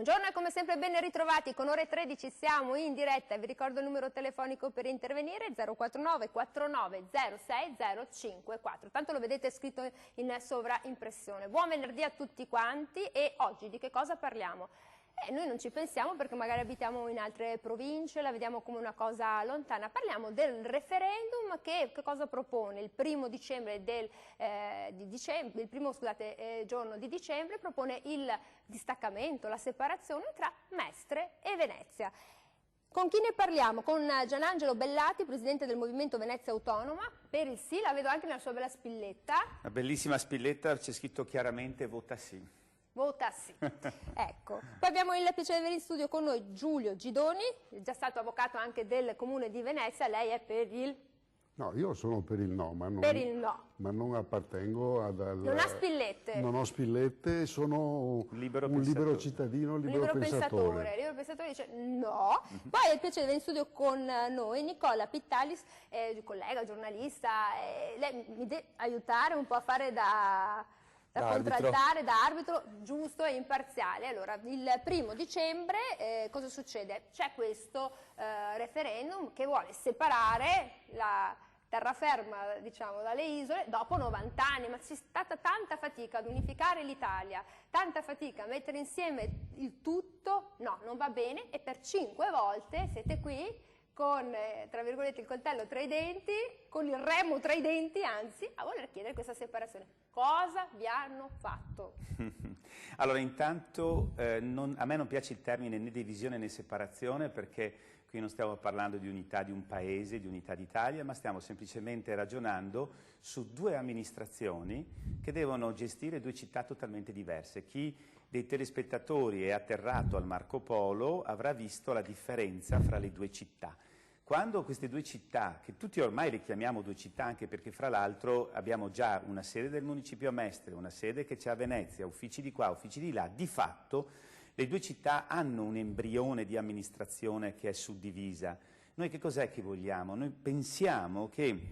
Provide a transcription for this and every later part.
Buongiorno e come sempre ben ritrovati, con ore 13 siamo in diretta, vi ricordo il numero telefonico per intervenire 049 49 06 054, tanto lo vedete scritto in sovraimpressione. Buon venerdì a tutti quanti e oggi di che cosa parliamo? Noi non ci pensiamo perché magari abitiamo in altre province, la vediamo come una cosa lontana. Parliamo del referendum che cosa propone il primo dicembre giorno di dicembre, propone il distaccamento, la separazione tra Mestre e Venezia. Con chi ne parliamo? Con Gianangelo Bellati, presidente del Movimento Venezia Autonoma. Per il sì, la vedo anche nella sua bella spilletta. Una bellissima spilletta, c'è scritto chiaramente vota sì. Vota sì. Ecco. Poi abbiamo il piacere di avere in studio con noi Giulio Gidoni, già stato avvocato anche del Comune di Venezia. Lei è per il... No, io sono per il no, ma non, per il no. Ma non appartengo Non ha spillette? Non ho spillette, sono un libero cittadino, un libero pensatore. Libero pensatore dice no. Poi ho il piacere di avere in studio con noi Nicola Pittalis, collega, giornalista. Lei mi deve aiutare un po' a fare da contraltare, da arbitro giusto e imparziale. Allora, il 1° dicembre cosa succede? C'è questo referendum che vuole separare la terraferma, diciamo, dalle isole dopo 90 anni, ma c'è stata tanta fatica ad unificare l'Italia, tanta fatica a mettere insieme il tutto, no, non va bene, e per 5 volte siete qui con, tra virgolette, il coltello tra i denti, con il remo tra i denti, anzi, a voler chiedere questa separazione. Cosa vi hanno fatto? Allora, intanto a me non piace il termine né divisione né separazione, perché qui non stiamo parlando di unità di un paese, di unità d'Italia, ma stiamo semplicemente ragionando su 2 amministrazioni che devono gestire 2 città totalmente diverse. Chi dei telespettatori è atterrato al Marco Polo avrà visto la differenza fra le 2 città. Quando queste 2 città, che tutti ormai le chiamiamo 2 città, anche perché fra l'altro abbiamo già una sede del municipio a Mestre, una sede che c'è a Venezia, uffici di qua, uffici di là, di fatto le 2 città hanno un embrione di amministrazione che è suddivisa. Noi che cos'è che vogliamo? Noi pensiamo che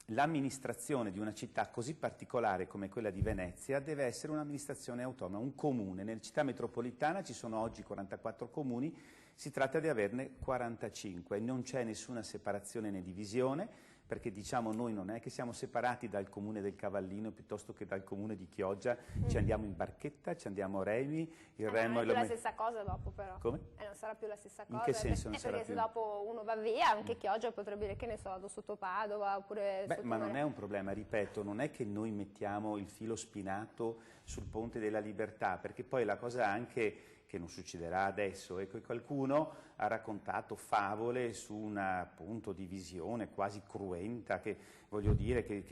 l'amministrazione di una città così particolare come quella di Venezia deve essere un'amministrazione autonoma, un comune. Nella città metropolitana ci sono oggi 44 comuni, si tratta di averne 45, non c'è nessuna separazione né divisione, perché diciamo noi non è che siamo separati dal comune del Cavallino piuttosto che dal comune di Chioggia, ci andiamo in barchetta, ci andiamo a remi, il remo... Non è più la stessa cosa dopo però. Come? Non sarà più la stessa cosa. In che senso non sarà perché più? se dopo uno va via, anche Chioggia potrebbe dire che ne so, vado sotto Padova oppure... Beh, ma non è un problema, ripeto, non è che noi mettiamo il filo spinato sul Ponte della Libertà, perché poi la cosa anche che non succederà adesso è che qualcuno ha raccontato favole su una appunto divisione quasi cruenta, che voglio dire che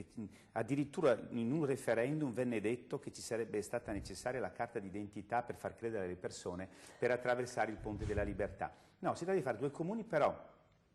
addirittura in un referendum venne detto che ci sarebbe stata necessaria la carta d'identità per far credere alle persone per attraversare il Ponte della Libertà. No, si tratta di fare 2 comuni, però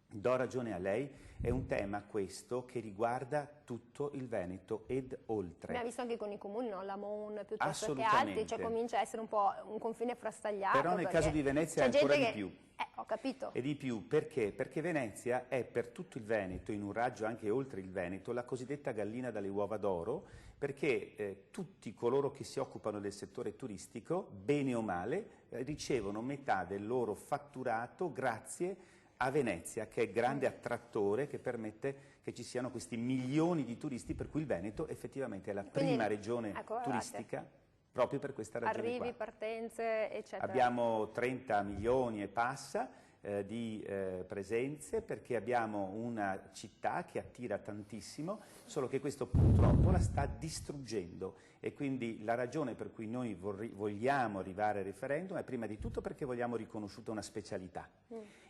do ragione a lei, è un tema questo che riguarda tutto il Veneto ed oltre. Abbiamo visto anche con i comuni, no? La Mon piuttosto che altri, cioè comincia a essere un po' un confine frastagliato. Però nel caso di Venezia è ancora di più. Ho capito. E di più, perché? Perché Venezia è per tutto il Veneto, in un raggio anche oltre il Veneto, la cosiddetta gallina dalle uova d'oro, perché tutti coloro che si occupano del settore turistico, bene o male, ricevono metà del loro fatturato grazie a Venezia, che è grande attrattore che permette che ci siano questi milioni di turisti, per cui il Veneto effettivamente è la prima regione turistica proprio per questa ragione. Arrivi, partenze, eccetera. Abbiamo 30 milioni e passa di presenze, perché abbiamo una città che attira tantissimo, solo che questo purtroppo la sta distruggendo, e quindi la ragione per cui noi vogliamo arrivare al referendum è prima di tutto perché vogliamo riconosciuta una specialità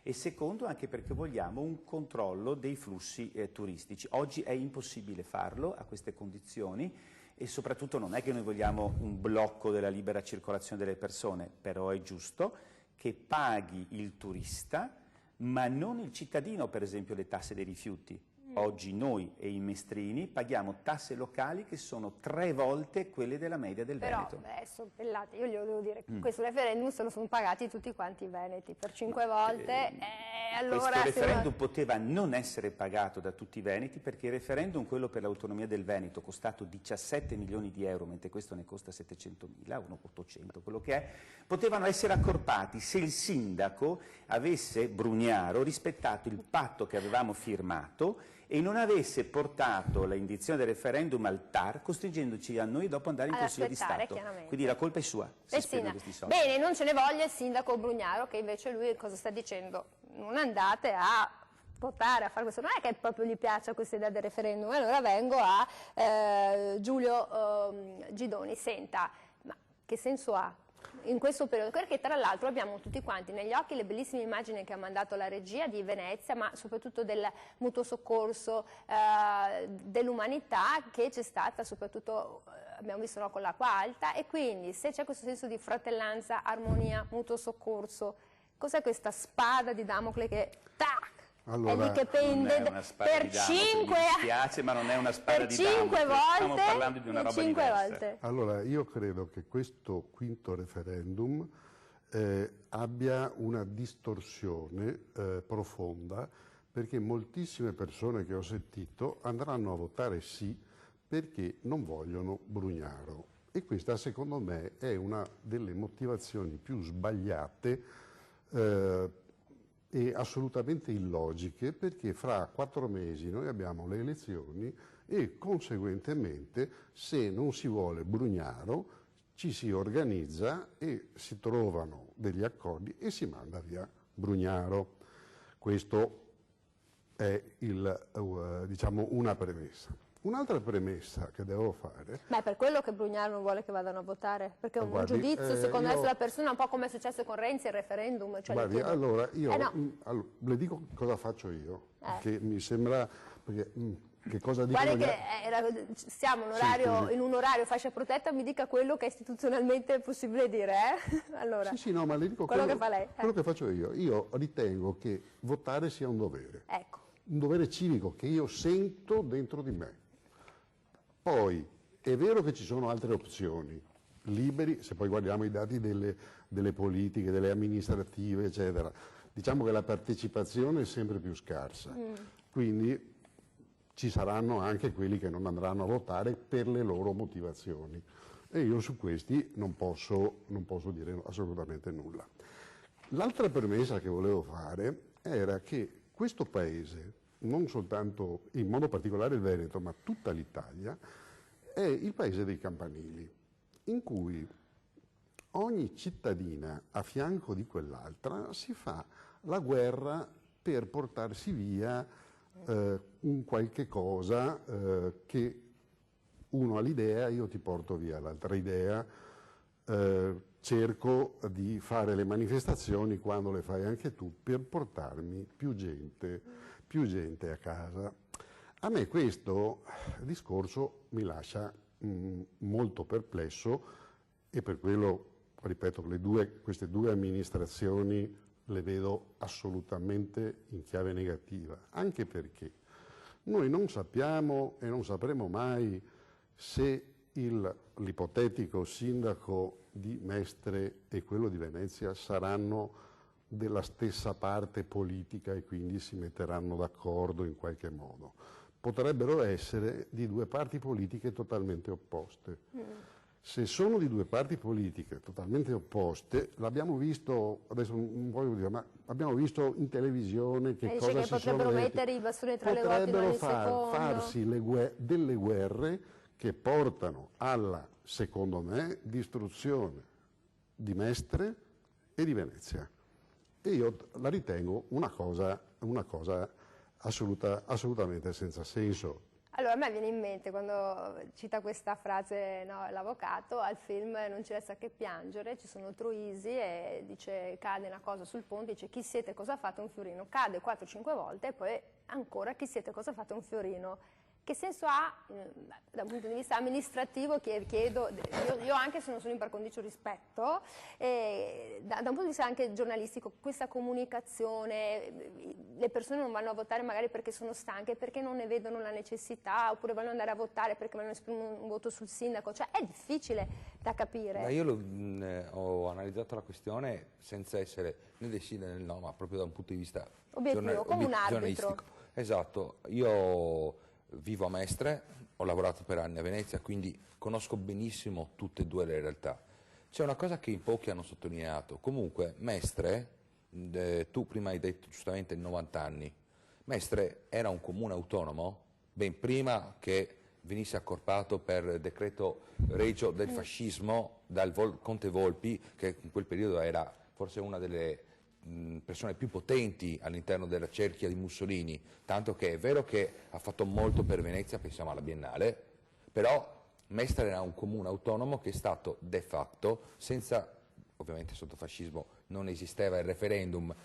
e secondo anche perché vogliamo un controllo dei flussi turistici. Oggi è impossibile farlo a queste condizioni, e soprattutto non è che noi vogliamo un blocco della libera circolazione delle persone, però è giusto che paghi il turista, ma non il cittadino, per esempio, le tasse dei rifiuti. Oggi noi e i mestrini paghiamo tasse locali che sono 3 volte quelle della media del Veneto. Però adesso, Pellate, io glielo devo dire, questo referendum se lo sono pagati tutti quanti i veneti per 5 volte, allora... Questo referendum poteva non essere pagato da tutti i veneti, perché il referendum, quello per l'autonomia del Veneto, costato 17 milioni di euro, mentre questo ne costa 700.000, 800, quello che è, potevano essere accorpati se il sindaco avesse, Brugnaro, rispettato il patto che avevamo firmato e non avesse portato l'indizione del referendum al TAR, costringendoci a noi dopo andare in Consiglio di Stato. Quindi la colpa è sua, se spendono questi soldi. Bene, non ce ne voglia il sindaco Brugnaro, che invece lui cosa sta dicendo? Non andate a votare, a fare questo, non è che proprio gli piaccia questa idea del referendum. Allora vengo a Giulio Gidoni. Senta, ma che senso ha in questo periodo? Perché tra l'altro abbiamo tutti quanti negli occhi le bellissime immagini che ha mandato la regia di Venezia, ma soprattutto del mutuo soccorso dell'umanità che c'è stata, soprattutto abbiamo visto, no, con l'acqua alta, e quindi se c'è questo senso di fratellanza, armonia, mutuo soccorso, cos'è questa spada di Damocle che tac, allora, è lì che pende per 5 anni? Mi spiace, ma non è una spada di Damocle, stiamo parlando di una roba diversa. Volte. Allora, io credo che questo quinto referendum abbia una distorsione profonda, perché moltissime persone che ho sentito andranno a votare sì perché non vogliono Brugnaro. E questa, secondo me, è una delle motivazioni più sbagliate e assolutamente illogiche, perché fra 4 mesi noi abbiamo le elezioni e conseguentemente, se non si vuole Brugnaro, ci si organizza e si trovano degli accordi e si manda via Brugnaro. Questo è diciamo una premessa. Un'altra premessa che devo fare... Ma è per quello che Brugnaro non vuole che vadano a votare? Perché un giudizio, secondo me, sulla persona, un po' come è successo con Renzi, il referendum... Cioè guardi, allora, io le dico cosa faccio io, che mi sembra... Perché, che cosa dicono guardi che siamo in un orario fascia protetta, mi dica quello che è istituzionalmente possibile dire, Allora, sì, no, ma le dico quello che fa lei. Quello che faccio io. Io ritengo che votare sia un dovere. Ecco. Un dovere civico che io sento dentro di me. Poi è vero che ci sono altre opzioni, liberi, se poi guardiamo i dati delle politiche, delle amministrative, eccetera, diciamo che la partecipazione è sempre più scarsa, quindi ci saranno anche quelli che non andranno a votare per le loro motivazioni e io su questi non posso dire assolutamente nulla. L'altra premessa che volevo fare era che questo Paese, non soltanto, in modo particolare il Veneto, ma tutta l'Italia, è il paese dei campanili, in cui ogni cittadina a fianco di quell'altra si fa la guerra per portarsi via un qualche cosa che uno ha l'idea, io ti porto via l'altra idea, cerco di fare le manifestazioni quando le fai anche tu per portarmi più gente a casa. A me questo discorso mi lascia molto perplesso e per quello, ripeto, queste due amministrazioni le vedo assolutamente in chiave negativa, anche perché noi non sappiamo e non sapremo mai se l'ipotetico sindaco di Mestre e quello di Venezia saranno della stessa parte politica e quindi si metteranno d'accordo in qualche modo. Potrebbero essere di due parti politiche totalmente opposte. Se sono di due parti politiche totalmente opposte, l'abbiamo visto, adesso non voglio dire, ma abbiamo visto in televisione che cosa si sono detti. Potrebbero mettere i bastoni tra le ruote in ogni secondo. Farsi delle guerre che portano alla, secondo me, distruzione di Mestre e di Venezia. E io la ritengo una cosa assolutamente senza senso. Allora, a me viene in mente, quando cita questa frase, no, l'avvocato, al film Non ci resta che piangere, ci sono Troisi e dice, cade una cosa sul ponte, dice chi siete, cosa fate, un fiorino, cade 4-5 volte e poi ancora chi siete, cosa fate, un fiorino. che senso ha, da un punto di vista amministrativo, chiedo, io anche se non sono in par condicio rispetto, da un punto di vista anche giornalistico, questa comunicazione, le persone non vanno a votare magari perché sono stanche, perché non ne vedono la necessità, oppure vogliono andare a votare perché vogliono esprimere un voto sul sindaco, cioè è difficile da capire. Ma io ho analizzato la questione senza essere né del sì né del no, ma proprio da un punto di vista obiettivo, come un arbitro. Esatto, io vivo a Mestre, ho lavorato per anni a Venezia, quindi conosco benissimo tutte e due le realtà. C'è una cosa che in pochi hanno sottolineato, comunque Mestre, tu prima hai detto giustamente 90 anni, Mestre era un comune autonomo ben prima che venisse accorpato per decreto regio del fascismo dal Conte Volpi, che in quel periodo era forse una delle persone più potenti all'interno della cerchia di Mussolini, tanto che è vero che ha fatto molto per Venezia, pensiamo alla Biennale, però Mestre era un comune autonomo che è stato de facto, senza, ovviamente sotto fascismo non esisteva il referendum,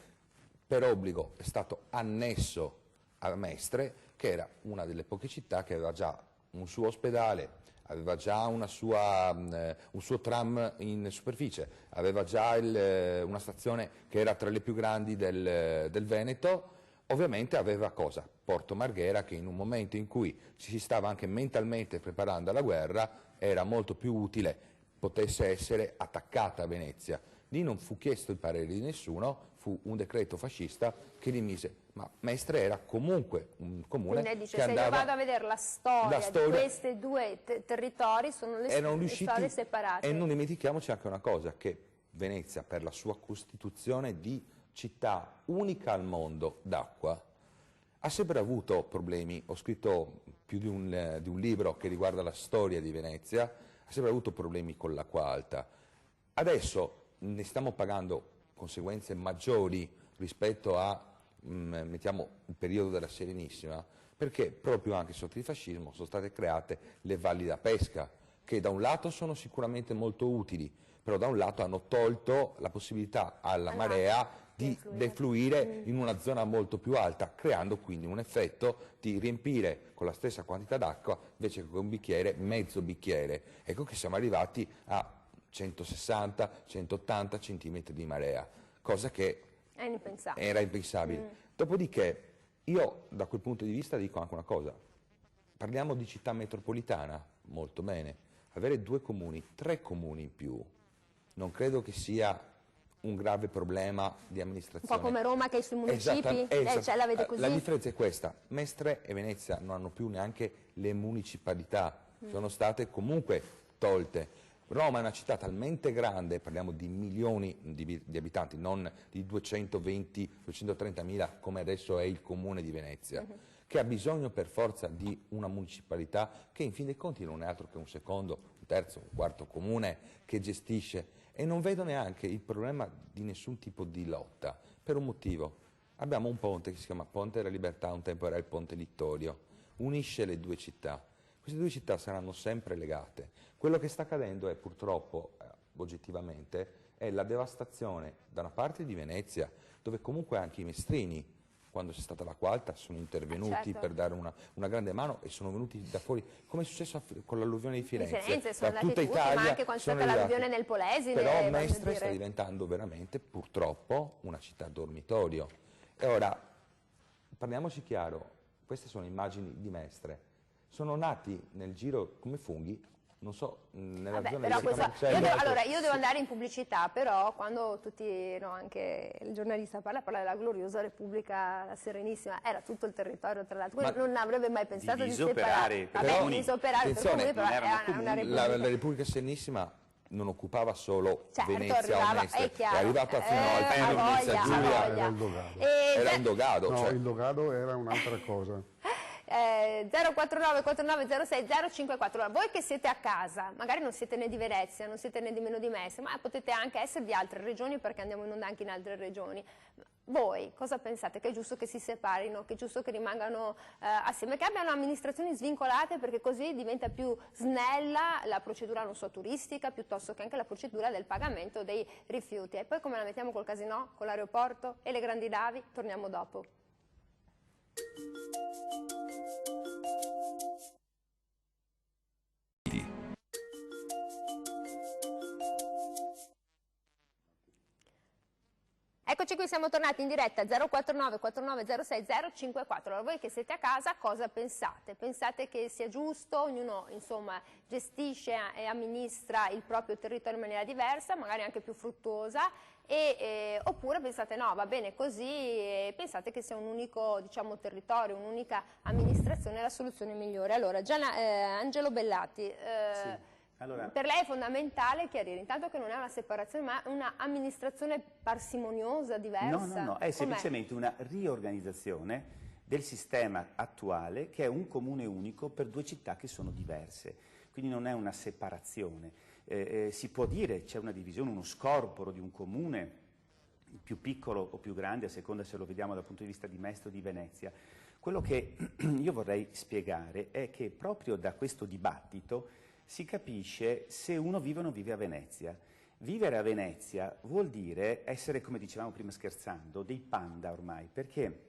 per obbligo è stato annesso a Mestre, che era una delle poche città che aveva già un suo ospedale, aveva già un suo tram in superficie, aveva già una stazione che era tra le più grandi del Veneto, ovviamente aveva cosa? Porto Marghera, che in un momento in cui ci si stava anche mentalmente preparando alla guerra, era molto più utile potesse essere attaccata a Venezia. Lì non fu chiesto il parere di nessuno, fu un decreto fascista che rimise, ma Mestre era comunque un comune quindi dice, che andava... se io vado a vedere la storia di questi due territori, sono le storie separate. E non dimentichiamoci anche una cosa, che Venezia, per la sua costituzione di città unica al mondo d'acqua, ha sempre avuto problemi. Ho scritto più di un libro che riguarda la storia di Venezia, ha sempre avuto problemi con l'acqua alta. Adesso ne stiamo pagando conseguenze maggiori rispetto a, mettiamo, il periodo della Serenissima, perché proprio anche sotto il fascismo sono state create le valli da pesca, che da un lato sono sicuramente molto utili, però da un lato hanno tolto la possibilità alla marea di defluire in una zona molto più alta, creando quindi un effetto di riempire con la stessa quantità d'acqua invece che con un bicchiere, mezzo bicchiere. Ecco che siamo arrivati a 160-180 centimetri di marea, cosa che era impensabile. Dopodiché io da quel punto di vista dico anche una cosa, parliamo di città metropolitana, molto bene, avere 2 comuni, 3 comuni in più, non credo che sia un grave problema di amministrazione. Un po' come Roma che è sui municipi, cioè la vede così. La differenza è questa, Mestre e Venezia non hanno più neanche le municipalità, sono state comunque tolte. Roma è una città talmente grande, parliamo di milioni di abitanti, non di 220-230 mila come adesso è il comune di Venezia, che ha bisogno per forza di una municipalità che in fin dei conti non è altro che un secondo, un terzo, un quarto comune che gestisce, e non vedo neanche il problema di nessun tipo di lotta, per un motivo. Abbiamo un ponte che si chiama Ponte della Libertà, un tempo era il Ponte Littorio, unisce le 2 città. Queste 2 città saranno sempre legate. Quello che sta accadendo è purtroppo, oggettivamente, è la devastazione da una parte di Venezia, dove comunque anche i mestrini, quando c'è stata l'acqua alta, sono intervenuti per dare una grande mano e sono venuti da fuori, come è successo con l'alluvione di Firenze. Sono da tutta tutti, Italia, ma anche quando c'è stata l'alluvione nel Polesine. Però Mestre sta diventando veramente, purtroppo, una città dormitorio. E ora, parliamoci chiaro, queste sono immagini di Mestre. Sono nati nel giro come funghi, non so, nella zona di allora, io devo andare in pubblicità, però quando tutti, no, anche il giornalista parla della gloriosa Repubblica Serenissima, era tutto il territorio, tra l'altro, non avrebbe mai pensato di separare. Diviso per comuni, però era una Repubblica. La Repubblica Serenissima non occupava solo Venezia o Mestre, è arrivata fino al Venezia Giulia. Era un dogado. No, il dogado era un'altra cosa. 049 49 06 054. Allora, voi che siete a casa, magari non siete né di Venezia, non siete né nemmeno di Mestre, ma potete anche essere di altre regioni, perché andiamo in onda anche in altre regioni. Voi cosa pensate? Che è giusto che si separino, che è giusto che rimangano assieme, che abbiano amministrazioni svincolate, perché così diventa più snella la procedura, non so, turistica, piuttosto che anche la procedura del pagamento dei rifiuti. E poi come la mettiamo col casinò, con l'aeroporto e le grandi navi? Torniamo dopo. Eccoci qui, siamo tornati in diretta 049 4906 054. Allora, voi che siete a casa cosa pensate? Pensate che sia giusto, ognuno insomma gestisce e amministra il proprio territorio in maniera diversa, magari anche più fruttuosa, oppure pensate no, va bene così, e pensate che sia un unico, diciamo, territorio, un'unica amministrazione la soluzione migliore? Allora, Angelo Bellati, Sì. Allora, per lei è fondamentale chiarire intanto che non è una separazione ma una amministrazione parsimoniosa, diversa? no, è semplicemente una riorganizzazione del sistema attuale, che è un comune unico per due città che sono diverse, quindi non è una separazione. Si può dire c'è una divisione, uno scorporo di un comune più piccolo o più grande, a seconda se lo vediamo dal punto di vista di Mestre o di Venezia. Quello che io vorrei spiegare è che proprio da questo dibattito si capisce se uno vive o non vive a Venezia. Vivere a Venezia vuol dire essere, come dicevamo prima scherzando, dei panda ormai, perché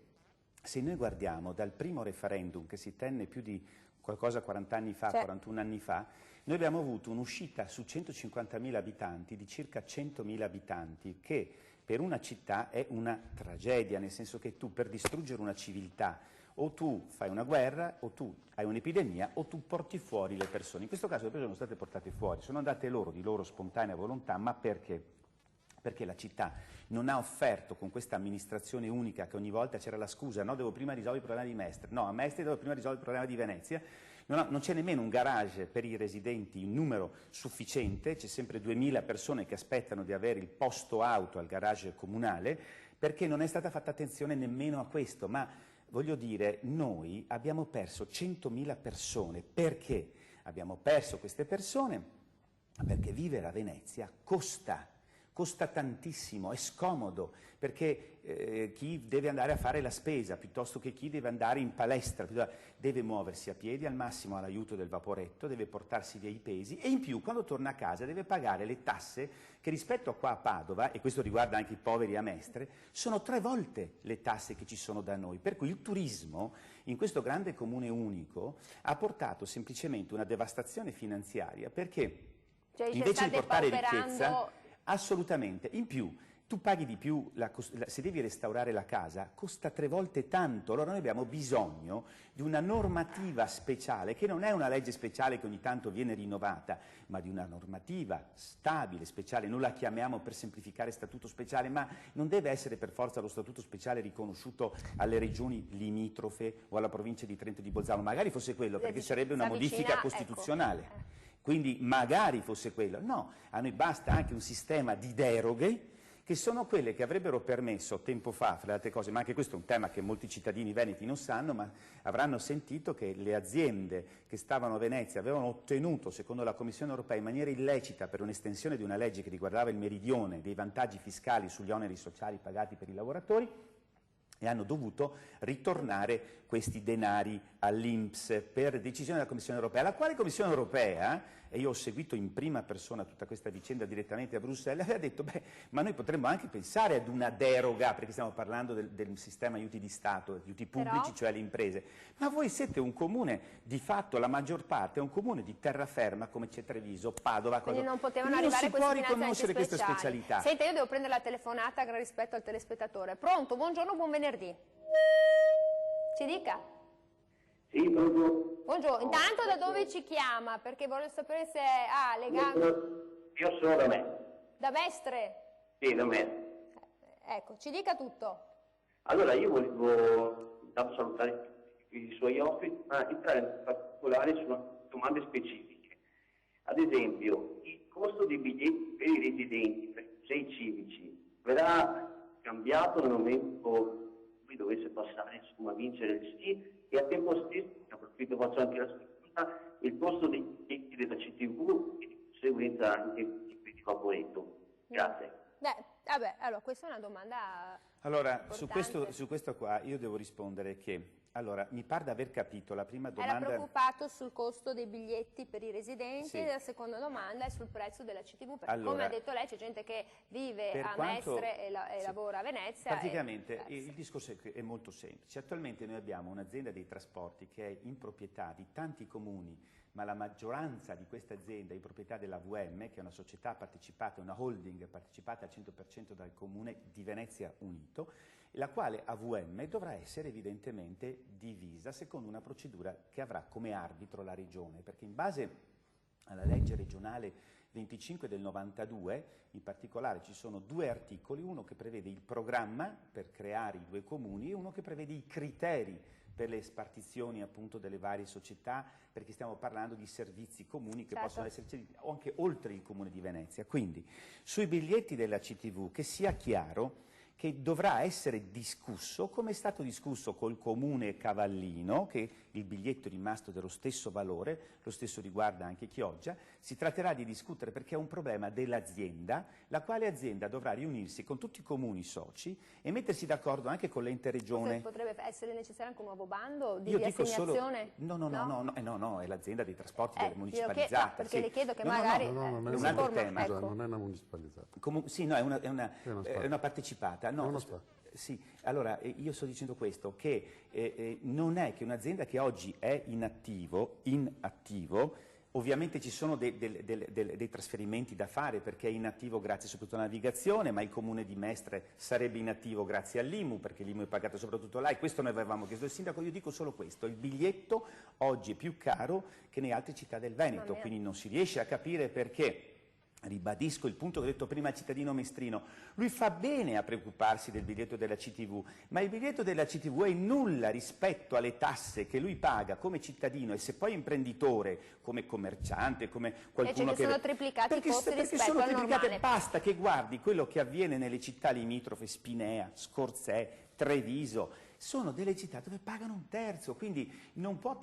se noi guardiamo dal primo referendum che si tenne più di qualcosa 40 anni fa, 41 anni fa, noi abbiamo avuto un'uscita su 150.000 abitanti di circa 100.000 abitanti, che per una città è una tragedia, nel senso che tu per distruggere una civiltà o tu fai una guerra, o tu hai un'epidemia, o tu porti fuori le persone. In questo caso le persone sono state portate fuori, sono andate loro di loro spontanea volontà, ma perché? Perché la città non ha offerto, con questa amministrazione unica, che ogni volta c'era la scusa, no, devo prima risolvere il problema di Mestre, no, a Mestre devo prima risolvere il problema di Venezia, non c'è nemmeno un garage per i residenti in numero sufficiente, c'è sempre 2000 persone che aspettano di avere il posto auto al garage comunale, perché non è stata fatta attenzione nemmeno a questo, ma voglio dire, noi abbiamo perso 100.000 persone. Perché abbiamo perso queste persone? Perché vivere a Venezia costa tantissimo, è scomodo, perché chi deve andare a fare la spesa, piuttosto che chi deve andare in palestra, deve muoversi a piedi, al massimo all'aiuto del vaporetto, deve portarsi via i pesi e in più quando torna a casa deve pagare le tasse che rispetto a qua a Padova, e questo riguarda anche i poveri a Mestre, sono 3 volte le tasse che ci sono da noi. Per cui il turismo in questo grande comune unico ha portato semplicemente una devastazione finanziaria, perché invece di portare ricchezza, assolutamente, in più tu paghi di più, se devi restaurare la casa costa 3 volte tanto. Allora noi abbiamo bisogno di una normativa speciale, che non è una legge speciale che ogni tanto viene rinnovata, ma di una normativa stabile, speciale. Noi la chiamiamo, per semplificare, statuto speciale, ma non deve essere per forza lo statuto speciale riconosciuto alle regioni limitrofe o alla provincia di Trento e di Bolzano. Magari fosse quello, perché sarebbe una modifica costituzionale. Ecco. Quindi magari fosse quello. No, a noi basta anche un sistema di deroghe, che sono quelle che avrebbero permesso tempo fa, fra le altre cose, ma anche questo è un tema che molti cittadini veneti non sanno, ma avranno sentito che le aziende che stavano a Venezia avevano ottenuto, secondo la Commissione europea, in maniera illecita, per un'estensione di una legge che riguardava il meridione, dei vantaggi fiscali sugli oneri sociali pagati per i lavoratori, e hanno dovuto ritornare questi denari all'INPS per decisione della Commissione europea, la quale Commissione europea, e io ho seguito in prima persona tutta questa vicenda direttamente a Bruxelles, aveva detto, beh, ma noi potremmo anche pensare ad una deroga, perché stiamo parlando del sistema aiuti di Stato, aiuti pubblici, cioè le imprese, ma voi siete un comune, di fatto la maggior parte è un comune di terraferma, come c'è Treviso, Padova, quindi non potevano arrivare questi finanziamenti speciali. Non si può riconoscere questa specialità. Senta, io devo prendere la telefonata rispetto al telespettatore. Pronto? Buongiorno, buon venerdì. Ci dica. Sì, buongiorno. Buongiorno. Intanto da dove ci chiama? Perché voglio sapere se ha legame. Io sono da Mestre. Da Mestre? Sì, da Mestre. Ecco, ci dica tutto. Allora, io volevo intanto salutare i suoi ospiti, ma entrare in particolare su domande specifiche. Ad esempio, il costo dei biglietti per i residenti, per i musei civici, verrà cambiato nel momento in cui dovesse passare, insomma, a vincere il sì, e a tempo stesso, approfitto, faccio anche la scritta, il costo dei biglietti della CTV e di conseguenza anche di vaporetto. Grazie. Vabbè, allora questa è una domanda. Allora, su questo qua io devo rispondere che, allora, mi pare di aver capito la prima domanda. Era preoccupato sul costo dei biglietti per i residenti, sì. E la seconda domanda è sul prezzo della CTV, perché allora, come ha detto lei c'è gente che vive a Mestre e lavora a Venezia. Praticamente il discorso è molto semplice. Attualmente noi abbiamo un'azienda dei trasporti che è in proprietà di tanti comuni, ma la maggioranza di questa azienda è in proprietà della VM, che è una società partecipata, una holding partecipata al 50% dal Comune di Venezia Unito, la quale AVM dovrà essere evidentemente divisa secondo una procedura che avrà come arbitro la Regione, perché in base alla legge regionale 25 del 92, in particolare ci sono 2 articoli, uno che prevede il programma per creare i 2 comuni e uno che prevede i criteri per le spartizioni appunto delle varie società, perché stiamo parlando di servizi comuni che possono esserci anche oltre il Comune di Venezia. Quindi sui biglietti della CTV che sia chiaro che dovrà essere discusso, come è stato discusso col Comune Cavallino, che il biglietto è rimasto dello stesso valore, lo stesso riguarda anche Chioggia, si tratterà di discutere perché è un problema dell'azienda, la quale azienda dovrà riunirsi con tutti i comuni soci e mettersi d'accordo anche con l'ente regione. Potrebbe essere necessario anche un nuovo bando di Io dico solo, riassegnazione? No, è l'azienda dei trasporti municipalizzata. No, perché sì. le chiedo che magari... è un altro tema. Scusa, non è una municipalizzata. Sì, no, è una partecipata. No, sì, allora io sto dicendo questo, che non è che un'azienda che oggi è in attivo, ovviamente ci sono dei trasferimenti da fare perché è in attivo grazie soprattutto alla navigazione, ma il Comune di Mestre sarebbe in attivo grazie all'IMU, perché l'IMU è pagato soprattutto là, e questo noi avevamo chiesto al sindaco. Io dico solo questo: il biglietto oggi è più caro che nelle altre città del Veneto, quindi non si riesce a capire perché. Ribadisco il punto che ho detto prima al cittadino mestrino, lui fa bene a preoccuparsi del biglietto della CTV, ma il biglietto della CTV è nulla rispetto alle tasse che lui paga come cittadino, e se poi imprenditore, come commerciante, come qualcuno che sono triplicati i costi perché rispetto sono al triplicati, normale. Basta che guardi quello che avviene nelle città limitrofe, Spinea, Scorzè, Treviso. Sono delle città dove pagano un terzo, quindi non può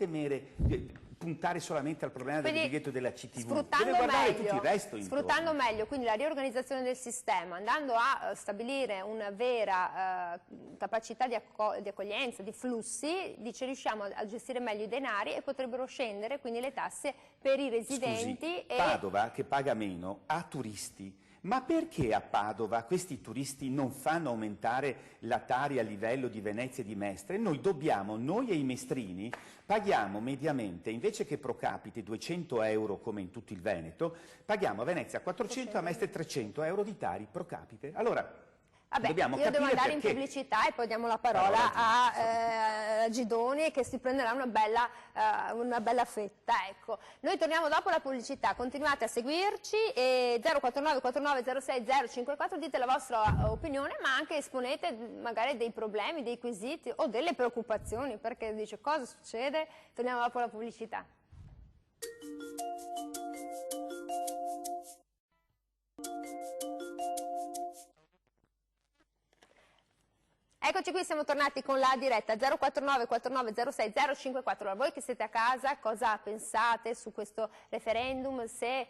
puntare solamente al problema del biglietto della CTV, deve guardare tutto il resto intorno. Sfruttando meglio quindi la riorganizzazione del sistema, andando a stabilire una vera capacità di accoglienza, di flussi, riusciamo a gestire meglio i denari e potrebbero scendere quindi le tasse per i residenti. Scusi, Padova, che paga meno, ha turisti. Ma perché a Padova questi turisti non fanno aumentare la Tari a livello di Venezia e di Mestre? Noi e i mestrini paghiamo mediamente, invece che pro capite 200 euro come in tutto il Veneto, paghiamo a Venezia 400, a Mestre 300 euro di Tari pro capite. Allora, io devo andare in pubblicità e poi diamo la parola a Gidoni, che si prenderà una bella fetta. Ecco. Noi torniamo dopo la pubblicità, continuate a seguirci, 049 49 06 054, dite la vostra opinione, ma anche esponete magari dei problemi, dei quesiti o delle preoccupazioni, perché dice cosa succede. Torniamo dopo la pubblicità. Eccoci qui, siamo tornati con la diretta 049 49 06 054. Allora, voi che siete a casa, cosa pensate su questo referendum? Se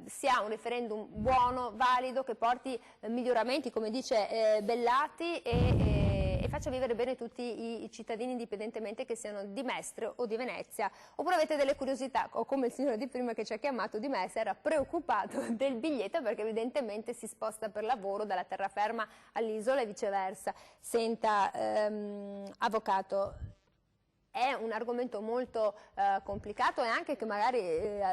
sia un referendum buono, valido, che porti miglioramenti, come dice Bellati, e faccia vivere bene tutti i cittadini, indipendentemente che siano di Mestre o di Venezia. Oppure avete delle curiosità, o come il signore di prima che ci ha chiamato di Mestre era preoccupato del biglietto perché evidentemente si sposta per lavoro dalla terraferma all'isola e viceversa. Senta, avvocato, è un argomento molto complicato e anche che magari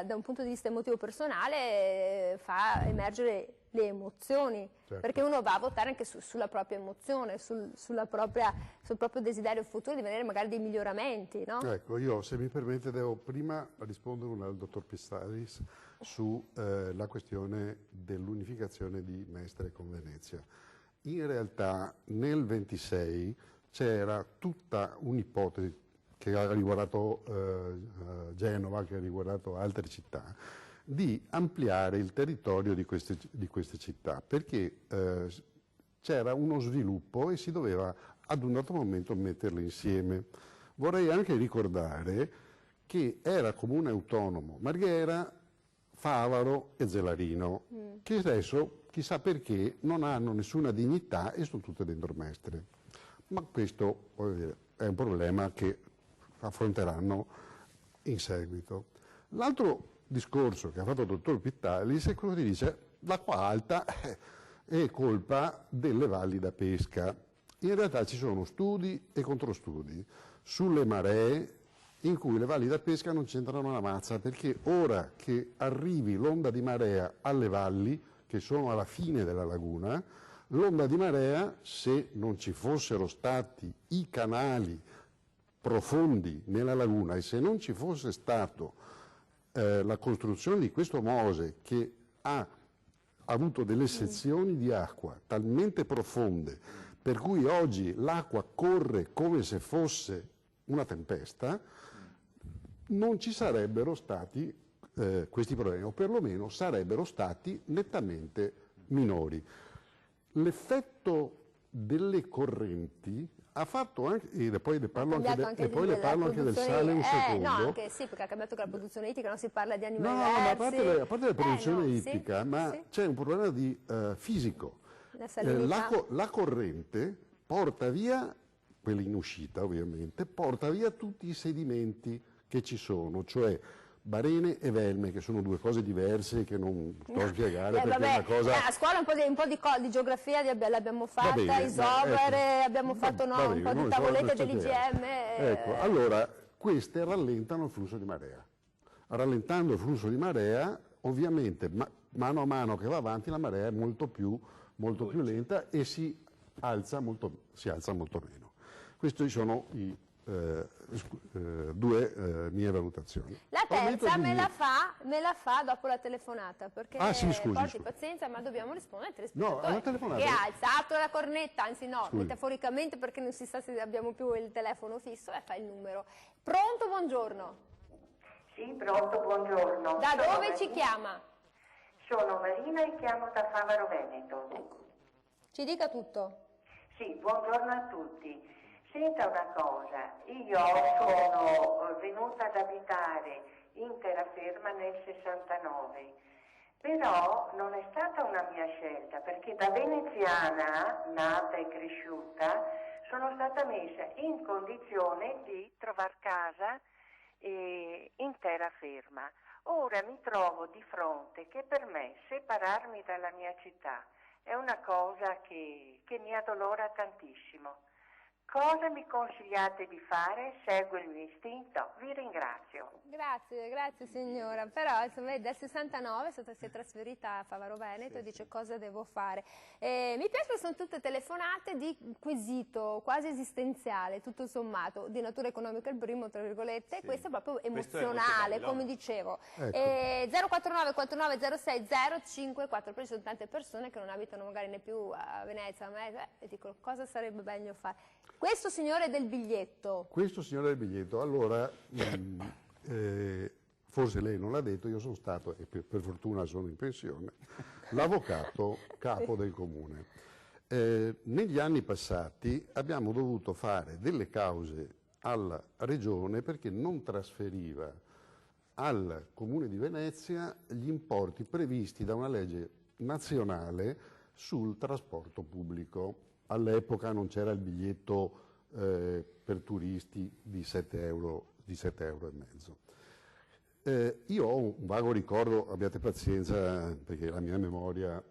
da un punto di vista emotivo personale fa emergere le emozioni, certo. Perché uno va a votare anche sulla propria emozione, sul proprio desiderio futuro di vedere magari dei miglioramenti, no? Ecco, io se mi permette devo prima rispondere al dottor Pistalis sulla questione dell'unificazione di Mestre con Venezia. In realtà nel 26 c'era tutta un'ipotesi che ha riguardato Genova, che ha riguardato altre città, di ampliare il territorio di queste città, perché c'era uno sviluppo e si doveva ad un dato momento metterle insieme. Vorrei anche ricordare che era comune autonomo Marghera, Favaro e Zelarino, che adesso chissà perché non hanno nessuna dignità e sono tutte dentro Mestre. Ma questo è un problema che affronteranno in seguito. L'altro discorso che ha fatto il dottor Pittalis è quello che dice l'acqua alta è colpa delle valli da pesca. In realtà ci sono studi e controstudi sulle maree in cui le valli da pesca non c'entrano una mazza, perché ora che arrivi l'onda di marea alle valli che sono alla fine della laguna, l'onda di marea, se non ci fossero stati i canali profondi nella laguna e se non ci fosse stato la costruzione di questo Mose che ha avuto delle sezioni di acqua talmente profonde per cui oggi l'acqua corre come se fosse una tempesta, non ci sarebbero stati questi problemi, o perlomeno sarebbero stati nettamente minori. L'effetto delle correnti ha fatto anche, e poi le parlo anche del sale un secondo. No, anche sì, perché ha cambiato anche la produzione ittica, non si parla di animali No, ma diversi. a parte la produzione no, ittica, sì, ma sì. c'è un problema di fisico. La salinità. La corrente porta via, quella in uscita ovviamente, porta via tutti i sedimenti che ci sono, cioè barene e velme, che sono due cose diverse che non sto a spiegare perché è una cosa... a scuola un po' di geografia l'abbiamo fatta, bene, isovere, abbiamo fatto un po' di tavolette dell'IGM. Ecco, allora, queste rallentano il flusso di marea. Rallentando il flusso di marea, ovviamente, mano a mano che va avanti, la marea è molto più lenta e si alza molto meno. Questi sono i due mie valutazioni. La terza me la fa dopo la telefonata, perché sì, scusi. porti pazienza, ma dobbiamo rispondere ai telespettatori. No, alla telefonata. E ha alzato la cornetta, anzi no, metaforicamente, perché non si sa se abbiamo più il telefono fisso, e fa il numero. Pronto, buongiorno. Sì, pronto, buongiorno. Da dove ci chiama? Sono Marina e chiamo da Favaro Veneto. Ecco. Ci dica tutto. Sì, buongiorno a tutti. Senta una cosa, io sono venuta ad abitare in terraferma nel 69, però non è stata una mia scelta, perché da veneziana, nata e cresciuta, sono stata messa in condizione di trovare casa in terraferma. Ora mi trovo di fronte che per me separarmi dalla mia città è una cosa che mi addolora tantissimo. Cosa mi consigliate di fare? Seguo il mio istinto, vi ringrazio. Grazie signora, però insomma, dal 69 si è trasferita a Favaro Veneto e dice cosa devo fare. Mi piace che sono tutte telefonate di quesito quasi esistenziale, tutto sommato, di natura economica il primo, tra virgolette, e questo è proprio emozionale, come dicevo. Ecco. 049 49 06 054, poi ci sono tante persone che non abitano magari né più a Venezia, e dicono cosa sarebbe meglio fare. Questo signore del biglietto. Questo signore del biglietto, allora, forse lei non l'ha detto, io sono stato, e per fortuna sono in pensione, l'avvocato capo del comune. Negli anni passati abbiamo dovuto fare delle cause alla regione perché non trasferiva al comune di Venezia gli importi previsti da una legge nazionale sul trasporto pubblico. All'epoca non c'era il biglietto per turisti di 7,5 euro. Io ho un vago ricordo, abbiate pazienza perché la mia memoria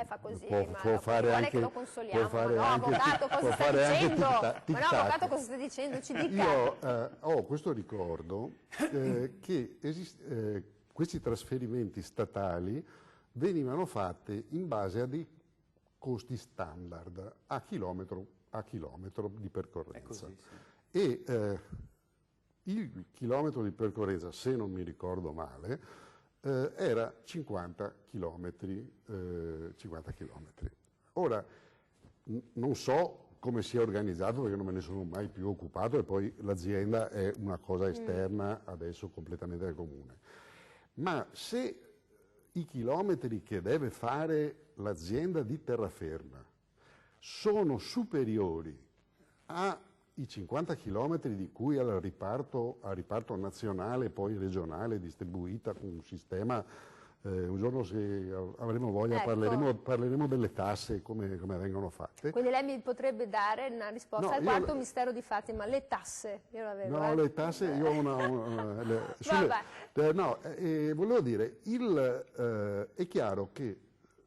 fa così, può fare anche, che lo consoliamo. avvocato, cosa stai dicendo? Avvocato, cosa stai dicendo? Ci dica. Io ho questo ricordo che questi trasferimenti statali venivano fatti in base a dei costi standard a chilometro di percorrenza. È così, sì. E il chilometro di percorrenza, se non mi ricordo male, era 50 chilometri. Ora, non so come sia organizzato perché non me ne sono mai più occupato e poi l'azienda è una cosa esterna adesso completamente al comune. Ma se i chilometri che deve fare l'azienda di terraferma sono superiori ai 50 chilometri di cui a riparto nazionale e poi regionale distribuita con un sistema, un giorno se avremo voglia parleremo delle tasse come vengono fatte. Quindi lei mi potrebbe dare una risposta al quarto mistero di Fatima, le tasse, io l'avevo. No, le tasse, io ho volevo dire, è chiaro che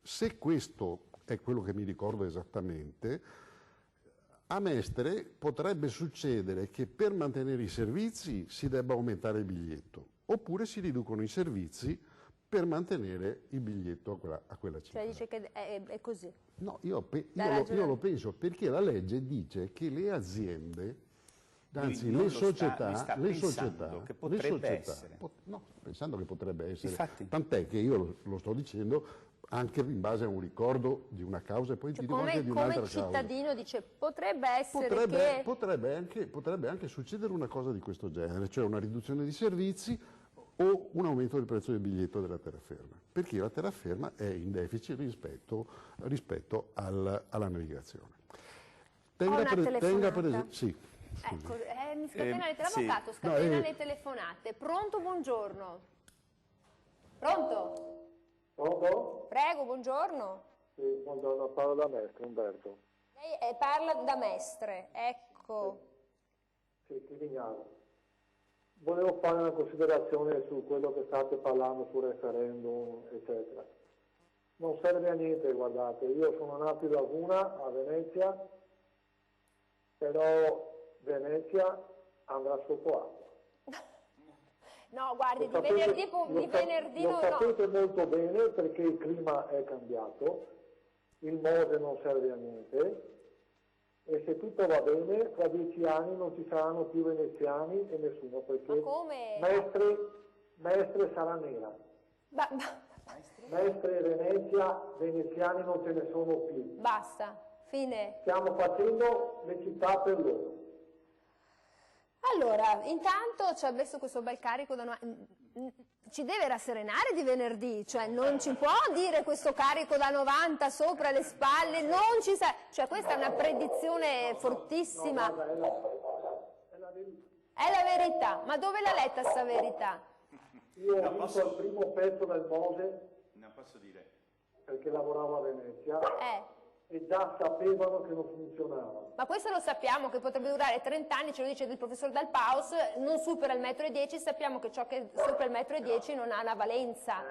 se questo è quello che mi ricordo esattamente, a Mestre potrebbe succedere che per mantenere i servizi si debba aumentare il biglietto, oppure si riducono i servizi per mantenere il biglietto a quella cifra. Cioè dice che è così. No, io ragione. lo penso perché la legge dice che le aziende, anzi Lui non le lo società, sta le pensando società, che potrebbe essere. no, sto pensando che potrebbe essere, Infatti. tant'è che io lo sto dicendo anche in base a un ricordo di una causa e poi ti dico anche di un'altra Come causa. cittadino dice potrebbe essere che... Potrebbe anche succedere una cosa di questo genere, cioè una riduzione di servizi o un aumento del prezzo del biglietto della terraferma, perché la terraferma è in deficit rispetto alla navigazione. Una telefonata. Sì. Ecco, mi scatena sì. l'avvocato, scatena le telefonate. Pronto, buongiorno. Pronto? Pronto? Prego, buongiorno. Sì, buongiorno, parlo da Mestre, Umberto. Lei parla da Mestre, ecco. Sì, Chivignano. Volevo fare una considerazione su quello che state parlando sul referendum, eccetera. Non serve a niente, guardate, io sono nato in Laguna, a Venezia, però Venezia andrà sotto acqua. No, guardi, Lo venerdì lo sapete molto bene perché il clima è cambiato, il Mose non serve a niente e se tutto va bene, tra 10 anni non ci saranno più veneziani e nessuno, perché Ma come? Mestre sarà nera. Mestre e Venezia, veneziani non ce ne sono più. Basta, fine. Stiamo facendo le città per loro. Allora, intanto ci ha messo questo bel carico da ci deve rasserenare di venerdì, cioè non ci può dire questo carico da 90 sopra le spalle, non ci sa, cioè questa è una predizione fortissima. No, guarda, è la verità. È la verità, ma dove l'ha letta sta verità? Io ho visto il primo pezzo del Mose, Non posso dire. perché lavoravo a Venezia, Eh. e già sapevano che non funzionava. Ma questo lo sappiamo che potrebbe durare 30 anni, ce lo dice il professor Dal Paus, non supera il 1,10 m, sappiamo che ciò che sopra il 1,10 m non ha una valenza,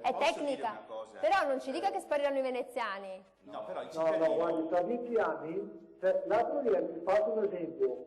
è posso tecnica, dire una cosa? però non ci dica che spariranno i veneziani. No, però i No, cittadini... guardi, tra 10 anni, l'altro ieri vi faccio un esempio,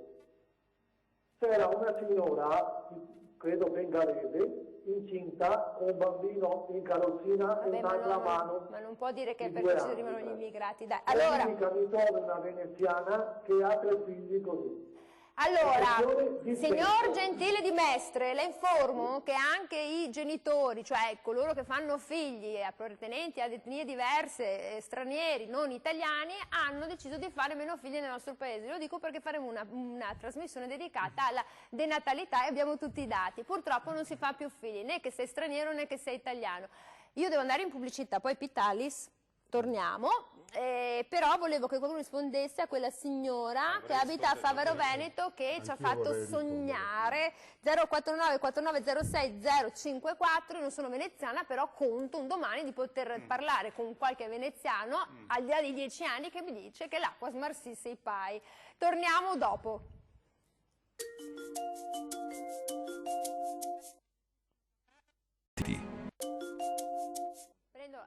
c'era una signora, credo bengalese, incinta, con un bambino in carrozzina e Vabbè, un'altra mano. ma non può dire che di perché 2 ci anni, arrivano gli eh. immigrati. Dai. Allora, mi trovo una veneziana che ha 3 figli così. Allora, Di signor tempo. Gentile di Mestre, le informo che anche i genitori, cioè coloro che fanno figli appartenenti ad etnie diverse, stranieri, non italiani, hanno deciso di fare meno figli nel nostro paese. Lo dico perché faremo una trasmissione dedicata alla denatalità e abbiamo tutti i dati. Purtroppo non si fa più figli, né che sei straniero né che sei italiano. Io devo andare in pubblicità, poi Pitalis, torniamo. Però volevo che qualcuno rispondesse a quella signora che abita a Favaro Veneto che ci ha fatto sognare. 049 4906 054. Io non sono veneziana, però conto un domani di poter parlare con qualche veneziano al di là di 10 anni che mi dice che l'acqua smarsisse i pai. Torniamo dopo.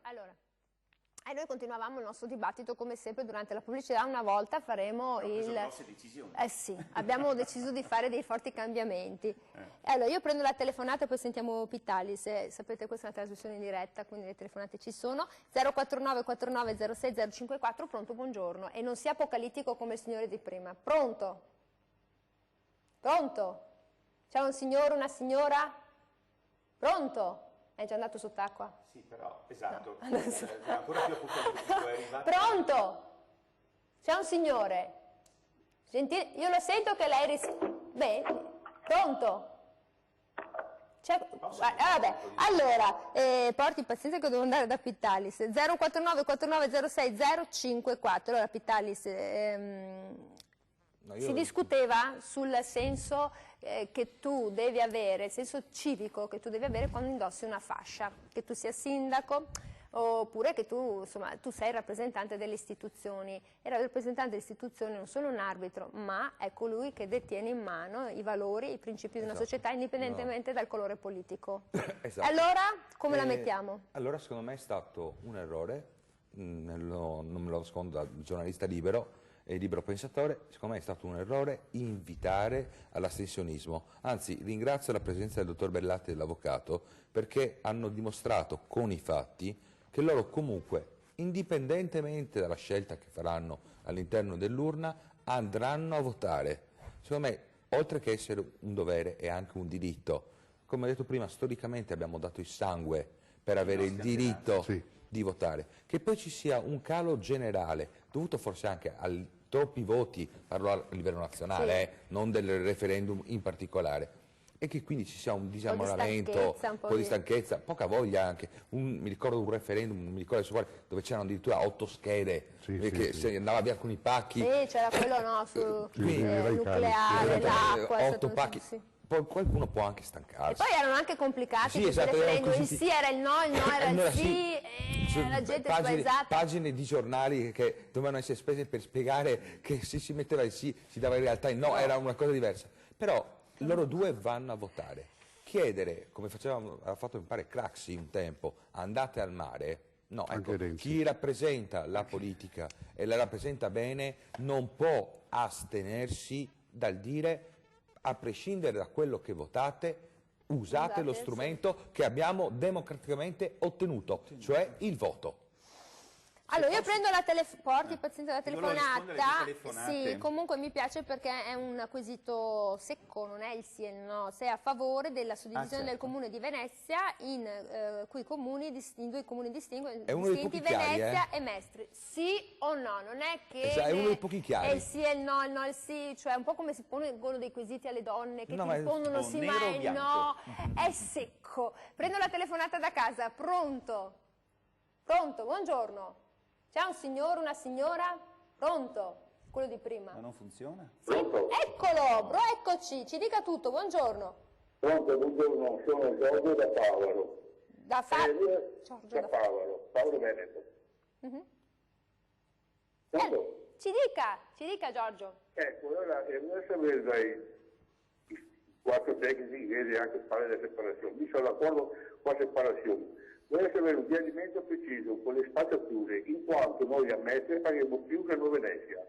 Allora. E noi continuavamo il nostro dibattito come sempre durante la pubblicità, una volta faremo grosse decisioni. sì, abbiamo deciso di fare dei forti cambiamenti. Allora io prendo la telefonata e poi sentiamo Pitalis, sapete questa è una trasmissione in diretta, quindi le telefonate ci sono. 049 49 06 054, pronto, buongiorno. E non sia apocalittico come il signore di prima. Pronto? Pronto? C'è un signore, una signora? Pronto? È già andato sott'acqua? Sì, però, esatto, no. È ancora più apocalittico, è arrivato... Pronto? C'è un signore? Gentile, io lo sento che lei beh, pronto? Vabbè, allora, porti pazienza che devo andare da Pitalis. 049 4906 054. Allora, Pitalis, si discuteva sul senso che tu devi avere, il senso civico che tu devi avere quando indossi una fascia, che tu sia sindaco oppure che tu, insomma, tu sei rappresentante delle istituzioni. E il rappresentante delle istituzioni non solo un arbitro, ma è colui che detiene in mano i valori, i principi di una società indipendentemente dal colore politico. Esatto. Allora, come la mettiamo? Allora, secondo me è stato un errore, non me lo nascondo da giornalista libero, e libero pensatore, secondo me è stato un errore invitare all'astensionismo. Anzi, ringrazio la presenza del dottor Bellatti e dell'avvocato perché hanno dimostrato con i fatti che loro comunque, indipendentemente dalla scelta che faranno all'interno dell'urna, andranno a votare. Secondo me, oltre che essere un dovere, è anche un diritto. Come ho detto prima, storicamente abbiamo dato il sangue per avere il diritto di votare. Che poi ci sia un calo generale, dovuto forse anche a troppi voti, parlo a livello nazionale, non del referendum in particolare, e che quindi ci sia un disamoramento, un po' di stanchezza, poca voglia anche. Mi ricordo un referendum, non mi ricordo su quale, dove c'erano addirittura 8 schede, che si andava via con i pacchi. Sì, c'era quello sul nucleare, l'acqua. 8 pacchi. Poi qualcuno può anche stancarsi. E poi erano anche complicati, esatto, il sì era il no era il sì, la gente spaesata. Pagine di giornali che dovevano essere spese per spiegare che se si metteva il sì si dava in realtà il no, era una cosa diversa. Però loro due vanno a votare. Chiedere, come aveva fatto mi pare Craxi un tempo, andate al mare, no, ecco, chi rappresenta la politica e la rappresenta bene non può astenersi dal dire, a prescindere da quello che votate, usate lo strumento che abbiamo democraticamente ottenuto, cioè il voto. Allora, io prendo la porti paziente la telefonata. Sì, comunque mi piace perché è un quesito secco, non è il sì e il no. Sei a favore della suddivisione del comune di Venezia in due comuni distinti, Venezia e Mestre. Sì o no? Non è che è uno dei pochi chiari. È il sì e il no è il sì, cioè un po' come si pone uno dei quesiti alle donne che ti rispondono sì ma è il no. È secco. Prendo la telefonata da casa, pronto? Pronto, buongiorno. C'è un signore, una signora? Pronto? Quello di prima. Ma non funziona? Sì. Eccolo, eccoci, ci dica tutto, buongiorno. Pronto, buongiorno, sono Giorgio da Favaro. Da Favaro, Favaro Veneto. Ci dica Giorgio. Ecco, allora, vorrei sapere dai 4 tecnici che anche parlare della separazione. Mi sono d'accordo con la separazione. Vorrei sapere un chiarimento preciso con le spazzature, in quanto noi a Mestre paghiamo più che a Nuova Venezia.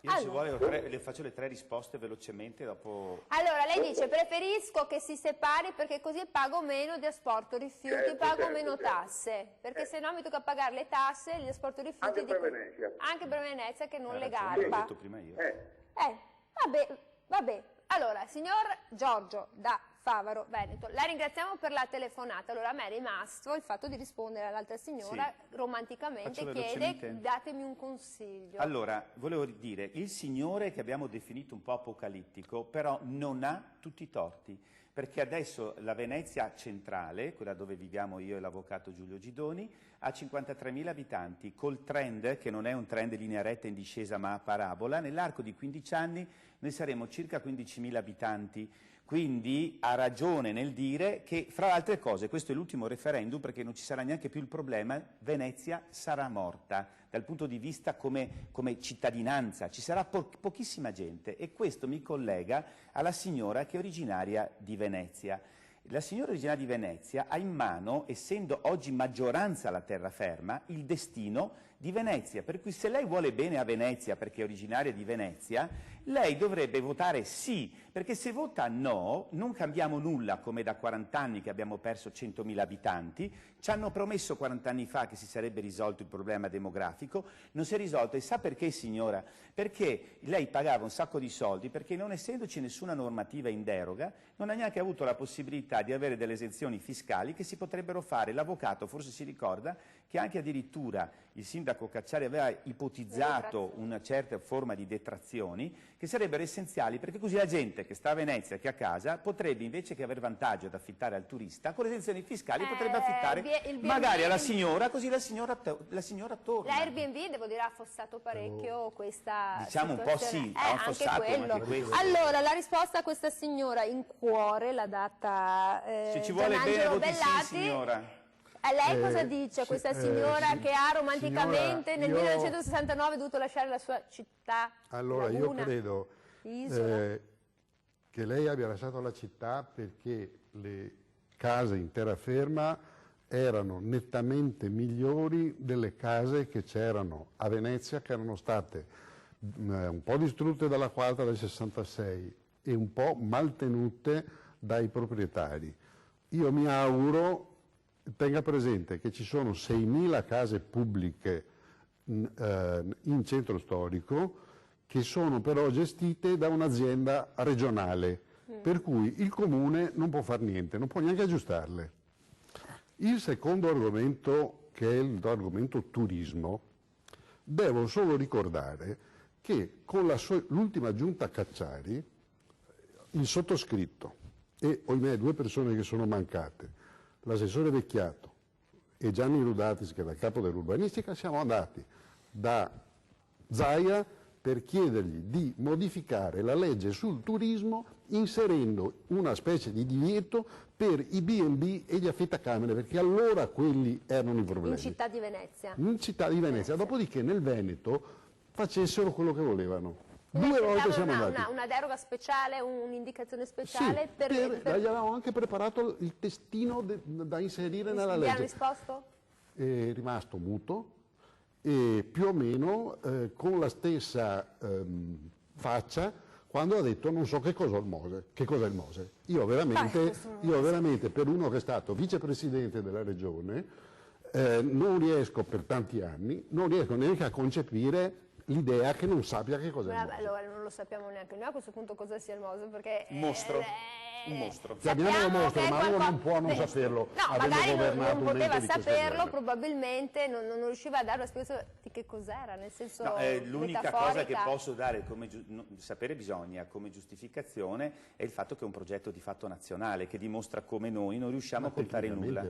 Io se vuole le faccio le 3 risposte velocemente dopo. Allora, lei dice preferisco che si separi perché così pago meno di asporto rifiuti, pago meno tasse, perché se no mi tocca pagare le tasse, gli asporto rifiuti anche per Venezia. Anche per Venezia che non le garba. L'ho detto prima io. Vabbè. Allora, signor Giorgio da Favaro, Veneto, la ringraziamo per la telefonata. Allora, a me è rimasto il fatto di rispondere all'altra signora romanticamente, chiede datemi un consiglio. Allora, volevo dire, il signore che abbiamo definito un po' apocalittico, però non ha tutti i torti, perché adesso la Venezia centrale, quella dove viviamo io e l'avvocato Giulio Gidoni, ha 53.000 abitanti, col trend, che non è un trend linea retta in discesa ma a parabola, nell'arco di 15 anni noi saremo circa 15.000 abitanti. Quindi ha ragione nel dire che, fra le altre cose, questo è l'ultimo referendum perché non ci sarà neanche più il problema, Venezia sarà morta dal punto di vista come cittadinanza, ci sarà pochissima gente e questo mi collega alla signora che è originaria di Venezia. La signora originaria di Venezia ha in mano, essendo oggi maggioranza alla terraferma, il destino di Venezia, per cui se lei vuole bene a Venezia perché è originaria di Venezia, lei dovrebbe votare sì, perché se vota no non cambiamo nulla, come da 40 anni che abbiamo perso 100.000 abitanti, ci hanno promesso 40 anni fa che si sarebbe risolto il problema demografico, non si è risolto e sa perché signora? Perché lei pagava un sacco di soldi, perché non essendoci nessuna normativa in deroga non ha neanche avuto la possibilità di avere delle esenzioni fiscali che si potrebbero fare. L'avvocato forse si ricorda che anche addirittura il sindaco Cacciari aveva ipotizzato una certa forma di detrazioni che sarebbero essenziali perché così la gente che sta a Venezia, che è a casa, potrebbe invece che aver vantaggio ad affittare al turista, con le esenzioni fiscali potrebbe affittare magari alla signora, così la signora torna. L'Airbnb, devo dire, ha affossato parecchio questa diciamo situazione. Un po' sì, ha affossato anche quello. Allora, la risposta a questa signora in cuore l'ha data se ci vuole bene, voti Bellatti. Sì, signora. Lei cosa dice, questa signora che ha romanticamente nel 1969 dovuto lasciare la sua città? Allora, laguna, io credo che lei abbia lasciato la città perché le case in terraferma erano nettamente migliori delle case che c'erano a Venezia, che erano state un po' distrutte dalla Quarta del 66 e un po' maltenute dai proprietari. Io mi auguro, tenga presente che ci sono 6.000 case pubbliche in centro storico che sono però gestite da un'azienda regionale, per cui il comune non può fare niente, non può neanche aggiustarle. Il secondo argomento, che è l'argomento turismo, devo solo ricordare che con l'ultima giunta Cacciari, il sottoscritto e, ohimè, 2 persone che sono mancate, l'assessore Vecchiato e Gianni Rudatis, che era il capo dell'urbanistica, siamo andati da Zaia per chiedergli di modificare la legge sul turismo inserendo una specie di divieto per i B&B e gli affittacamere, perché allora quelli erano i problemi. In città di Venezia. In città di Venezia. Dopodiché nel Veneto facessero quello che volevano. 2 volte siamo andati. Una deroga speciale, un'indicazione speciale? Sì, gli avevamo anche preparato il testino da inserire nella legge. Gli hanno risposto? È rimasto muto e più o meno con la stessa faccia quando ha detto non so che cos'è il Mose. Che cos'è il Mose? Io veramente per uno che è stato vicepresidente della regione non riesco per tanti anni, non riesco neanche a concepire l'idea che non sappia che cos'è il Mose. Allora non lo sappiamo neanche noi a questo punto cosa sia il Mose, perché un mostro. Un mostro. Chiamiamolo mostro, ma uno non può non saperlo. No, magari non poteva saperlo, probabilmente non riusciva a dare una spiegazione di che cos'era, nel senso l'unica cosa che posso dare, sapere bisogna, come giustificazione, è il fatto che è un progetto di fatto nazionale, che dimostra come noi non riusciamo a contare nulla.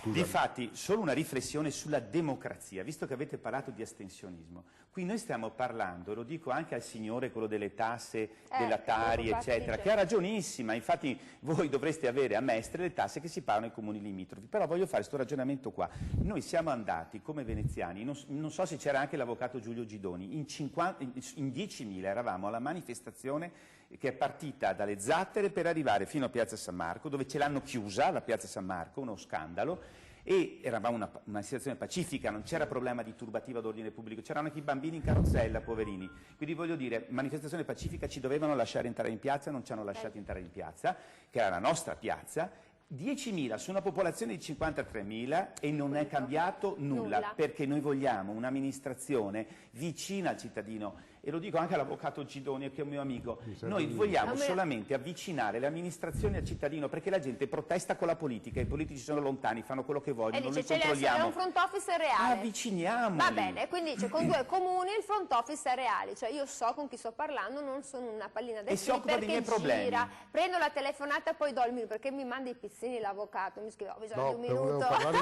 Difatti, solo una riflessione sulla democrazia, visto che avete parlato di astensionismo. Qui noi stiamo parlando, lo dico anche al signore, quello delle tasse, della Tari, eccetera, che ha ragionissima. Infatti voi dovreste avere a Mestre le tasse che si pagano ai comuni limitrofi, però voglio fare questo ragionamento qua. Noi siamo andati come veneziani, non so se c'era anche l'avvocato Giulio Gidoni, in 10.000 eravamo alla manifestazione che è partita dalle Zattere per arrivare fino a Piazza San Marco, dove ce l'hanno chiusa, la Piazza San Marco, uno scandalo, e eravamo una situazione pacifica, non c'era problema di turbativa d'ordine pubblico, c'erano anche i bambini in carrozzella, poverini. Quindi voglio dire, manifestazione pacifica, ci dovevano lasciare entrare in piazza, non ci hanno lasciati entrare in piazza, che era la nostra piazza. 10.000 su una popolazione di 53.000 e non è cambiato nulla, perché noi vogliamo un'amministrazione vicina al cittadino. E lo dico anche all'avvocato Gidoni, che è un mio amico, noi vogliamo solamente avvicinare le amministrazioni al cittadino, perché la gente protesta con la politica, i politici sono lontani, fanno quello che vogliono, noi controlliamo. È un front office reale. Avviciniamoli. Va bene, quindi con 2 comuni il front office è reale, cioè io so con chi sto parlando, non sono una pallina del si occupa dei miei problemi. Prendo la telefonata e poi do il minuto, perché mi manda i pizzini l'avvocato, mi scrive ho bisogno di un minuto. Volevo parlare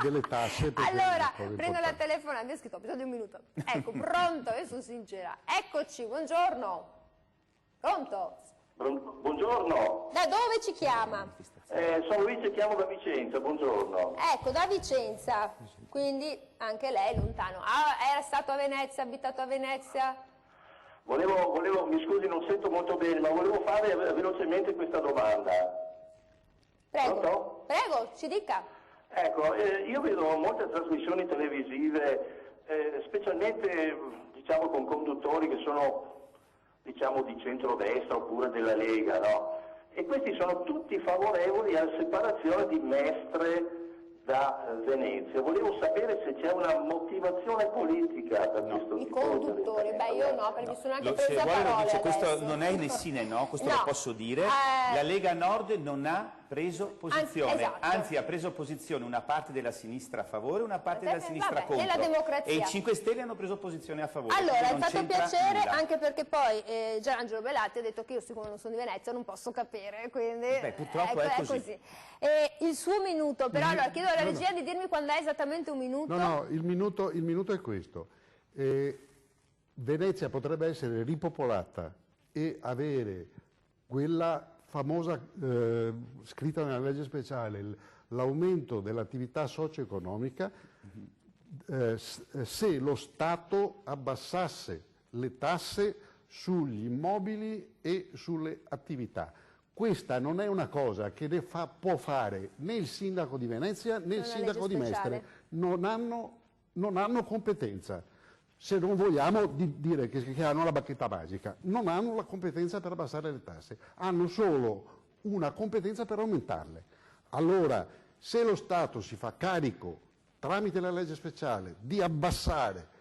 delle tasse. Allora, prendo la telefonata, mi ha scritto ho bisogno di un minuto. Ecco, pronto, io sono sincera. Eccoci, buongiorno. Pronto? Buongiorno. Da dove ci chiama? Sono Luigi e chiamo da Vicenza, buongiorno. Ecco, da Vicenza, quindi anche lei lontano. Era stato a Venezia, abitato a Venezia? Volevo, mi scusi, non sento molto bene, ma volevo fare velocemente questa domanda. Prego, pronto? Prego, ci dica. Ecco, io vedo molte trasmissioni televisive, specialmente diciamo con conduttori che sono diciamo di centrodestra oppure della Lega, no? E questi sono tutti favorevoli alla separazione di Mestre da Venezia. Volevo sapere se c'è una motivazione politica da questo I tipo. conduttori, io no, perché mi sono anche presa a parole dice, adesso. questo non è né sì né no, questo lo posso dire. La Lega Nord non ha preso posizione, anzi ha preso posizione una parte della sinistra a favore e una parte della sinistra contro. Nella democrazia. E i 5 Stelle hanno preso posizione a favore. Allora, è fatto piacere anche perché poi Gianangelo Belatti ha detto che io siccome non sono di Venezia non posso capire, quindi purtroppo è così. Il suo minuto, però allora chiedo alla regia di dirmi quando è esattamente un minuto. No, il minuto è questo. Venezia potrebbe essere ripopolata e avere quella famosa scritta nella legge speciale, l'aumento dell'attività socio-economica, se lo Stato abbassasse le tasse sugli immobili e sulle attività. Questa non è una cosa che può fare né il sindaco di Venezia né il sindaco di Mestre. Non hanno competenza. Se non vogliamo dire che hanno la bacchetta magica, non hanno la competenza per abbassare le tasse, hanno solo una competenza per aumentarle. Allora, se lo Stato si fa carico, tramite la legge speciale, di abbassare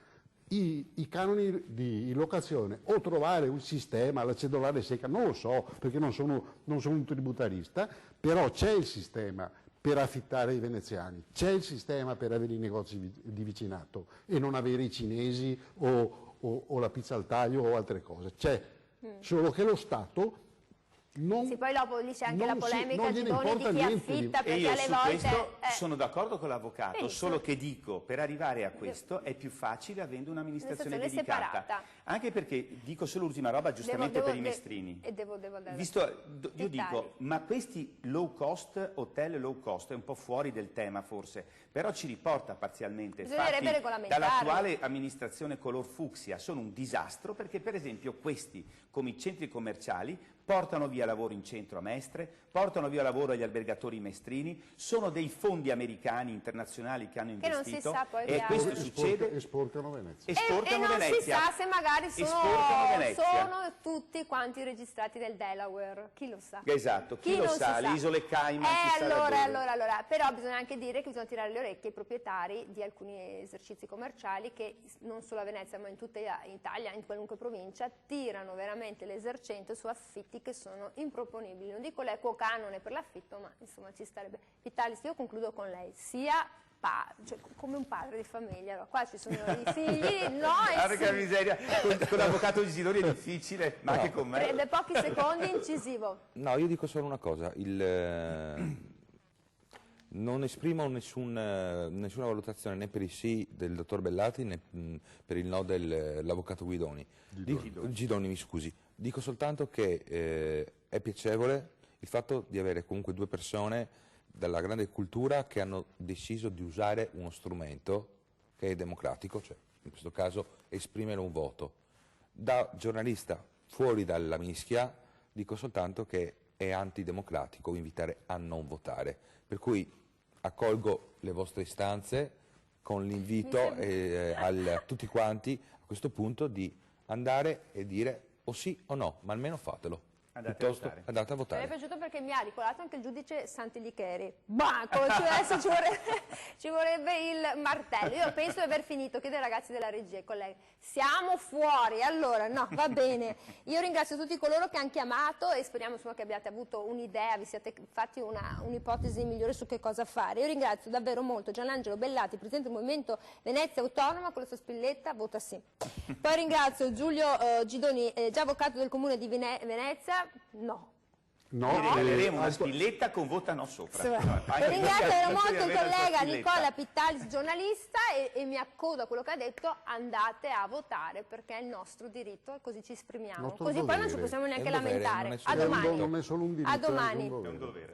i canoni di locazione o trovare un sistema, la cedolare secca, non lo so perché non sono un tributarista, però c'è il sistema per affittare i veneziani, c'è il sistema per avere i negozi di vicinato e non avere i cinesi o la pizza al taglio o altre cose, c'è, solo che lo Stato non... Sì, poi dopo lì c'è anche la polemica di di chi affitta, perché alle volte... sono d'accordo con l'avvocato, solo che dico, per arrivare a questo è più facile avendo un'amministrazione dedicata. Separata. Anche perché, dico solo l'ultima roba, giustamente per i mestrini. Io dico, ma questi low cost, hotel low cost, è un po' fuori del tema forse, però ci riporta parzialmente. Dall'attuale amministrazione color fucsia sono un disastro perché per esempio questi, come i centri commerciali, portano via lavoro in centro a Mestre, portano via lavoro agli albergatori mestrini, sono dei fondi americani, internazionali che hanno investito, che non si sa poi e questo succede... Esportano Venezia. E non si sa se magari sono tutti quanti registrati nel Delaware, chi lo sa? Esatto, chi lo sa, le isole Cayman, allora, però bisogna anche dire che bisogna tirare le orecchie ai proprietari di alcuni esercizi commerciali che non solo a Venezia ma in tutta Italia, in qualunque provincia, tirano veramente l'esercente su affitti che sono improponibili. Non dico l'equo canone per l'affitto, ma insomma ci starebbe. Vitalis, io concludo con lei, sia cioè, come un padre di famiglia, allora, qua ci sono i figli, Porca miseria, con l'avvocato di Sidoni è difficile, ma anche con me. Prende pochi secondi, incisivo. No, io dico solo una cosa, non esprimo nessuna valutazione né per il sì del dottor Bellati né per il no dell'avvocato Guidoni. Gidoni, mi scusi. Dico soltanto che è piacevole il fatto di avere comunque due persone dalla grande cultura che hanno deciso di usare uno strumento che è democratico, cioè in questo caso esprimere un voto. Da giornalista fuori dalla mischia dico soltanto che è antidemocratico invitare a non votare, per cui accolgo le vostre istanze con l'invito a tutti quanti a questo punto di andare e dire o sì o no, ma almeno fatelo. Andate a votare. Mi è piaciuto perché mi ha ricolato anche il giudice Santilicheri. Adesso ci vorrebbe il martello. Io penso di aver finito, chiedo ai ragazzi della regia, ai colleghi. Siamo fuori, allora no, va bene. Io ringrazio tutti coloro che hanno chiamato e speriamo insomma, che abbiate avuto un'idea, vi siate fatti un'ipotesi migliore su che cosa fare. Io ringrazio davvero molto Gianangelo Bellati, presidente del Movimento Venezia Autonoma, con la sua spilletta, vota sì. Poi ringrazio Giulio Gidoni, già avvocato del Comune di Venezia. No. Regaleremo una spilletta con vota no sopra. Ringrazio molto il collega Nicola Pittalis, giornalista, e mi accodo a quello che ha detto, andate a votare perché è il nostro diritto e così ci esprimiamo. Così poi non ci possiamo neanche lamentare. A domani. Non è solo un diritto, a domani. è un dovere.